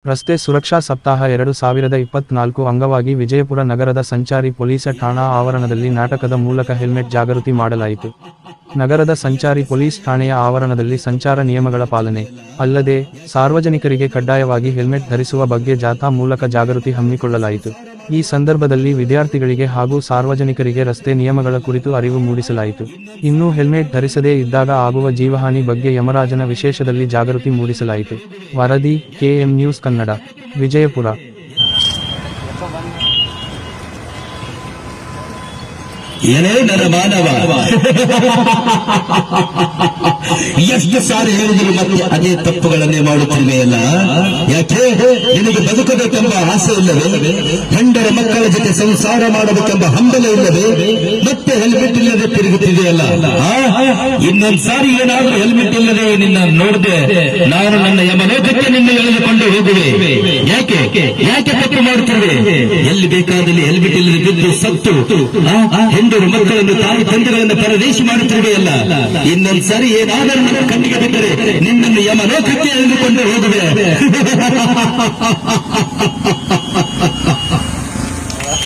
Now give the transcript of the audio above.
ರಸ್ತೆ ಸುರಕ್ಷಾ ಸಪ್ತಾಹ 2024 ಅಂಗವಾಗಿ ವಿಜಯಪುರ ನಗರದ ಸಂಚಾರಿ ಪೊಲೀಸ್ ಠಾಣಾ ಆವರಣದಲ್ಲಿ ನಾಟಕದ ಮೂಲಕ ಹೆಲ್ಮೆಟ್ ಜಾಗೃತಿ ಮಾಡಲಾಯಿತು. ನಗರದ ಸಂಚಾರಿ ಪೊಲೀಸ್ ಠಾಣೆಯ ಆವರಣದಲ್ಲಿ ಸಂಚಾರ ನಿಯಮಗಳ ಪಾಲನೆ ಅಲ್ಲದೆ ಸಾರ್ವಜನಿಕರಿಗೆ ಕಡ್ಡಾಯವಾಗಿ ಹೆಲ್ಮೆಟ್ ಧರಿಸುವ ಬಗ್ಗೆ ಜಾಥಾ ಮೂಲಕ ಜಾಗೃತಿ ಹಮ್ಮಿಕೊಳ್ಳಲಾಯಿತು. ಈ ಸಂದರ್ಭದಲ್ಲಿ ವಿದ್ಯಾರ್ಥಿಗಳಿಗೆ ಹಾಗೂ ಸಾರ್ವಜನಿಕರಿಗೆ ರಸ್ತೆ ನಿಯಮಗಳ ಕುರಿತು ಅರಿವು ಮೂಡಿಸಲಾಯಿತು. ಇನ್ನು ಹೆಲ್ಮೆಟ್ ಧರಿಸದೇ ಇದ್ದಾಗ ಆಗುವ ಜೀವಹಾನಿ ಬಗ್ಗೆ ಯಮರಾಜನ ವಿಶೇಷದಲ್ಲಿ ಜಾಗೃತಿ ಮೂಡಿಸಲಾಯಿತು. ವರದಿ KM ನ್ಯೂಸ್ ಕನ್ನಡ, ವಿಜಯಪುರ. ಏನೇ ನನ್ನ ಮಾನವ ಎಷ್ಟು ಸಾರಿ ಹೇಳಿದ್ರು ಮತ್ತು ಅದೇ ತಪ್ಪುಗಳನ್ನೇ ಮಾಡುತ್ತಿರುವೆಯಲ್ಲ. ಯಾಕೆ ನಿನಗೆ ಬದುಕಬೇಕೆಂಬ ಆಸೆ ಇಲ್ಲವೇ? ಹೆಂಡರ ಮಕ್ಕಳ ಜೊತೆ ಸಂಸಾರ ಮಾಡಬೇಕೆಂಬ ಹಂಬಲ ಇಲ್ಲವೇ? ಮತ್ತೆ ಹೆಲ್ಮೆಟ್ ಇಲ್ಲದೆ ತಿರುಗುತ್ತಿದೆಯಲ್ಲ. ಇನ್ನೊಂದು ಸಾರಿ ಏನಾದರೂ ಹೆಲ್ಮೆಟ್ ಇಲ್ಲದೆ ನಿನ್ನ ನೋಡಿದೆ ನಾನು ನನ್ನ ಯಮಲೋಕಕ್ಕೆ ನಿನ್ನ ಎಳೆದುಕೊಂಡು ಹೋಗುವೆ. ಯಾಕೆ ಯಾಕೆ ತಪ್ಪು ಮಾಡುತ್ತಿರುವೆ? ಎಲ್ಲಿ ಬೇಕಾದಲ್ಲಿ ಹೆಲ್ಮೆಟ್ ಇಲ್ಲದೆ ಬಿದ್ದು ಸತ್ತು ಹೆಂಡರು ಮಕ್ಕಳನ್ನು ತಾಯಿ ತಂದೆಗಳನ್ನು ಪರದೇಶ ಮಾಡುತ್ತಿರುವೆಯಲ್ಲ. ಇನ್ನೊಂದು ಸಾರಿ ಏನಾದರೂ ನನ್ನ ಕಣ್ಣಿಗೆ ಬಿದ್ದರೆ ನಿನ್ನನ್ನು ಯಮಲೋಕಕ್ಕೆ ಎಳೆದುಕೊಂಡು ಹೋಗುವೆ.